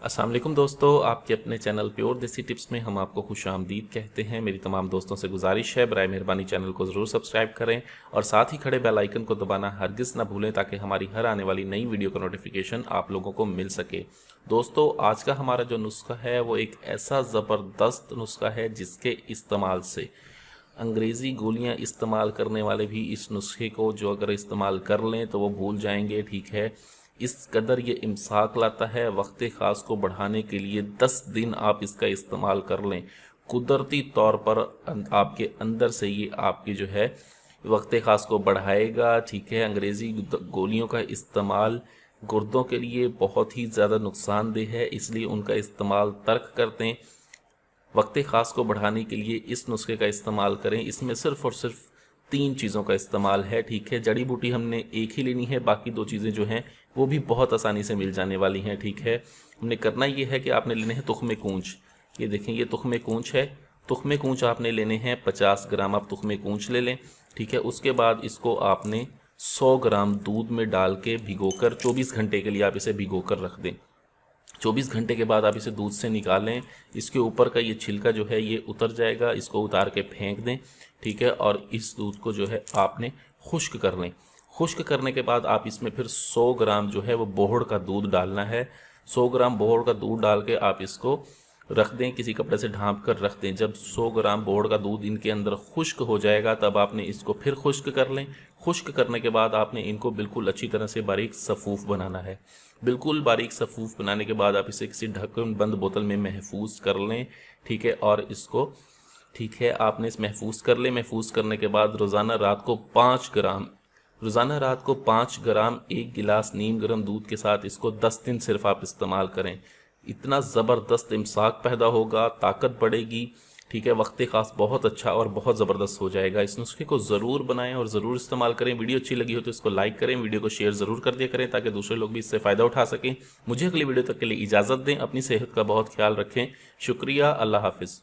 अस्सलाम वालेकुम दोस्तों, आपके अपने चैनल प्योर देसी टिप्स में हम आपको खुशामदीद कहते हैं। मेरी तमाम दोस्तों से गुजारिश है, बराए मेहरबानी चैनल को ज़रूर सब्सक्राइब करें और साथ ही खड़े बेल आइकन को दबाना हरगिज़ ना भूलें ताकि हमारी हर आने वाली नई वीडियो का नोटिफिकेशन आप लोगों को मिल सके। दोस्तों, आज का हमारा जो नुस्खा है वो एक ऐसा ज़बरदस्त नुस्खा है जिसके इस्तेमाल से अंग्रेज़ी गोलियां इस्तेमाल करने वाले भी इस नुस्खे को जो अगर इस्तेमाल कर लें तो वो भूल जाएंगे। ठीक है, इस कदर ये इम्साक लाता है। वक्त ख़ास को बढ़ाने के लिए 10 दिन आप इसका इस्तेमाल कर लें, कुदरती तौर पर आपके अंदर से ये आपकी जो है वक्त ख़ास को बढ़ाएगा। ठीक है, अंग्रेज़ी गोलियों का इस्तेमाल गुर्दों के लिए बहुत ही ज़्यादा नुकसानदेह है, इसलिए उनका इस्तेमाल तर्क कर दें। वक्त ख़ास को बढ़ाने के लिए इस नुस्खे का इस्तेमाल करें। इसमें सिर्फ़ और सिर्फ 3 चीज़ों का इस्तेमाल है। ठीक है, जड़ी बूटी हमने एक ही लेनी है, बाकी 2 चीज़ें जो हैं वो भी बहुत आसानी से मिल जाने वाली हैं। ठीक है, हमने करना ये है कि आपने लेने हैं तुख्मे कूंच। ये देखें, ये तुख्मे कूंच है। तुख्मे कूंच आपने लेने हैं 50 ग्राम, आप तुख्मे कूंच ले लें। ठीक है, उसके बाद इसको आपने 100 ग्राम दूध में डाल के भिगोकर 24 घंटे के लिए आप इसे भिगोकर रख दें। 24 घंटे के बाद आप इसे दूध से निकालें। इसके ऊपर का ये छिलका जो है ये उतर जाएगा, इसको उतार के फेंक दें। ठीक है, और इस दूध को जो है आपने खुश्क कर लें। खुश्क करने के बाद आप इसमें फिर 100 ग्राम जो है वो बोहड़ का दूध डालना है। 100 ग्राम बोहड़ का दूध डाल के आप इसको रख दें, किसी कपड़े से ढांप कर रख दें। जब 100 ग्राम बोहड़ का दूध इनके अंदर खुश्क हो जाएगा तब आपने इसको फिर खुश्क कर लें। खुश्क करने के बाद आपने इनको बिल्कुल अच्छी तरह से बारीक सफ़ूफ बनाना है। बिल्कुल बारीक सफ़ूफ बनाने के बाद आप इसे किसी ढक्कन बंद बोतल में महफूज कर लें। ठीक है, और इसको ठीक है आपने इस महफूज कर लें। महफूज करने के बाद रोज़ाना रात को 5 ग्राम 1 गिलास नीम गर्म दूध के साथ इसको 10 दिन सिर्फ आप इस्तेमाल करें। इतना ज़बरदस्त इम्साक पैदा होगा, ताकत बढ़ेगी। ठीक है, वक्त ख़ास बहुत अच्छा और बहुत ज़बरदस्त हो जाएगा। इस नुस्खे को ज़रूर बनाएं और ज़रूर इस्तेमाल करें। वीडियो अच्छी लगी हो तो इसको लाइक करें, वीडियो को शेयर ज़रूर कर दिया करें ताकि दूसरे लोग भी इससे फ़ायदा उठा सकें। मुझे अगली वीडियो तक के लिए इजाज़त दें। अपनी सेहत का बहुत ख्याल रखें। शुक्रिया, अल्लाह हाफिज़।